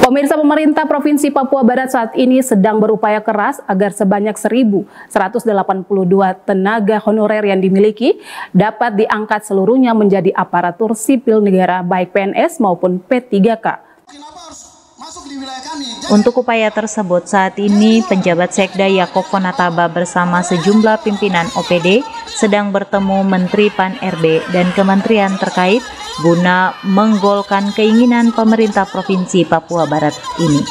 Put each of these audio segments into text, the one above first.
Pemirsa, pemerintah Provinsi Papua Barat saat ini sedang berupaya keras agar sebanyak 1.182 tenaga honorer yang dimiliki dapat diangkat seluruhnya menjadi aparatur sipil negara baik PNS maupun P3K. Untuk upaya tersebut, saat ini penjabat Sekda Yaakob Fonataba bersama sejumlah pimpinan OPD sedang bertemu Menteri Pan-RB dan kementerian terkait guna menggolkan keinginan pemerintah Provinsi Papua Barat ini.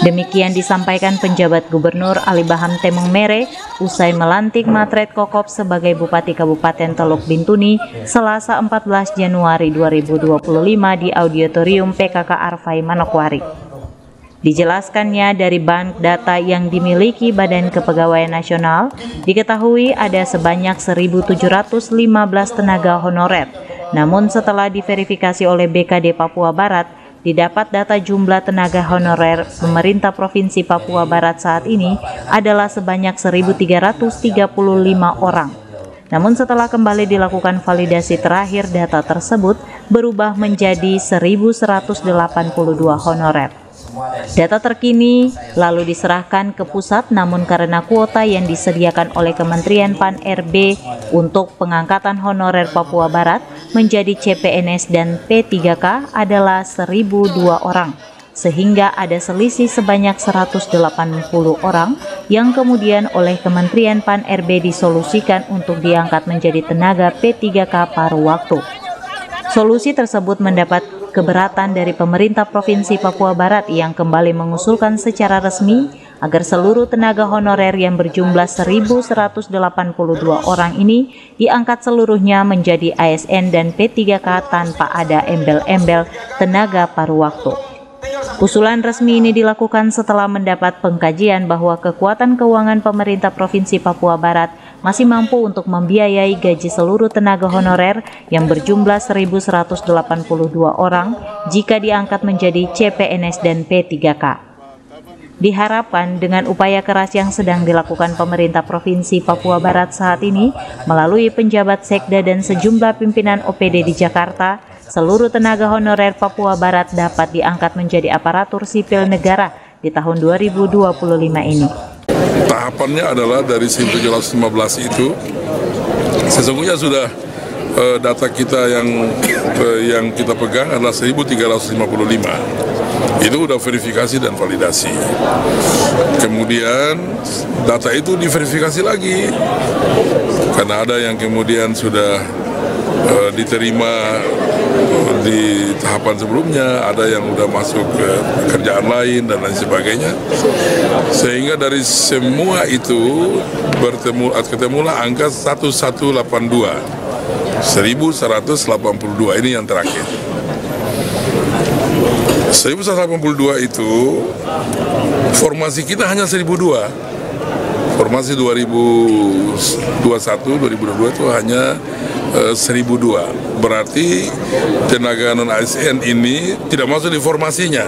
Demikian disampaikan penjabat Gubernur Ali Baham Temong Mere usai melantik Matret Kokop sebagai Bupati Kabupaten Teluk Bintuni Selasa 14 Januari 2025 di Auditorium PKK Arfai Manokwari. Dijelaskannya dari bank data yang dimiliki Badan Kepegawaian Nasional, diketahui ada sebanyak 1.715 tenaga honorer. Namun setelah diverifikasi oleh BKD Papua Barat, didapat data jumlah tenaga honorer pemerintah Provinsi Papua Barat saat ini adalah sebanyak 1.335 orang. Namun setelah kembali dilakukan validasi terakhir, data tersebut berubah menjadi 1.182 honorer. Data terkini lalu diserahkan ke pusat, namun karena kuota yang disediakan oleh Kementerian Pan-RB untuk pengangkatan honorer Papua Barat menjadi CPNS dan P3K adalah 1.002 orang, sehingga ada selisih sebanyak 180 orang yang kemudian oleh Kementerian Pan-RB disolusikan untuk diangkat menjadi tenaga P3K paruh waktu. Solusi tersebut mendapat keberatan dari pemerintah Provinsi Papua Barat yang kembali mengusulkan secara resmi agar seluruh tenaga honorer yang berjumlah 1.182 orang ini diangkat seluruhnya menjadi ASN dan P3K tanpa ada embel-embel tenaga paruh waktu. Usulan resmi ini dilakukan setelah mendapat pengkajian bahwa kekuatan keuangan pemerintah Provinsi Papua Barat masih mampu untuk membiayai gaji seluruh tenaga honorer yang berjumlah 1.182 orang jika diangkat menjadi CPNS dan P3K. Diharapkan dengan upaya keras yang sedang dilakukan pemerintah Provinsi Papua Barat saat ini melalui penjabat Sekda dan sejumlah pimpinan OPD di Jakarta, seluruh tenaga honorer Papua Barat dapat diangkat menjadi aparatur sipil negara di tahun 2025 ini. Tahapannya adalah dari 1.715 itu sesungguhnya sudah data kita yang kita pegang adalah 1.355. Itu udah verifikasi dan validasi. Kemudian data itu diverifikasi lagi karena ada yang kemudian sudah diterima di tahapan sebelumnya, ada yang udah masuk ke kerjaan lain dan lain sebagainya, sehingga dari semua itu ketemulah angka 1182 ini yang terakhir. 1182 itu formasi kita hanya 1.002. Formasi 2021 2022 itu hanya 1.002. Berarti tenaga non ASN ini tidak masuk di formasinya.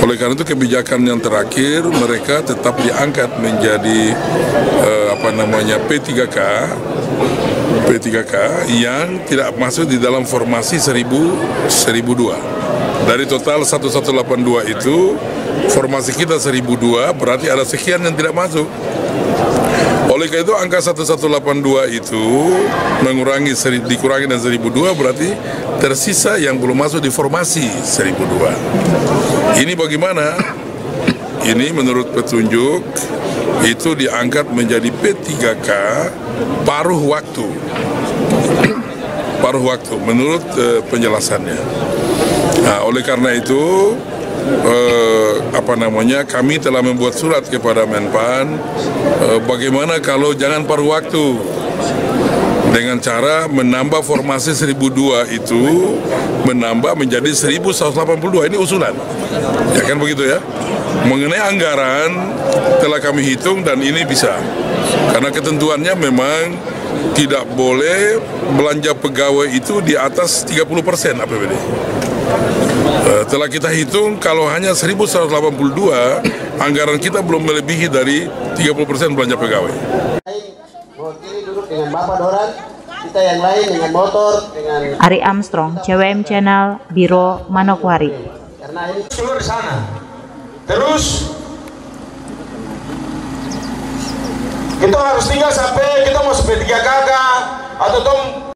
Oleh karena itu kebijakan yang terakhir mereka tetap diangkat menjadi P3K yang tidak masuk di dalam formasi 1.002. Dari total 1182 itu formasi kita 1.002, berarti ada sekian yang tidak masuk. Oleh karena itu angka 1182 itu dikurangi dan 1.002 berarti tersisa yang belum masuk di formasi 1.002. Ini bagaimana? Ini menurut petunjuk itu diangkat menjadi P3K paruh waktu menurut penjelasannya. Nah, oleh karena itu kami telah membuat surat kepada Menpan bagaimana kalau jangan paruh waktu dengan cara menambah formasi 1.002 itu menambah menjadi 1.182. Ini usulan, ya kan begitu ya. Mengenai anggaran telah kami hitung dan ini bisa karena ketentuannya memang tidak boleh belanja pegawai itu di atas 30% APBD. Telah kita hitung kalau hanya 1.182 anggaran kita belum melebihi dari 30% belanja pegawai. Mewakili duduk dengan Bapak Doran, kita yang lain dengan motor, dengan Ari Armstrong, CWM Channel, Biro Manokwari. karena ini seluruh di sana. Terus kita harus tinggal sampai kita mau sampai 3 kakak atau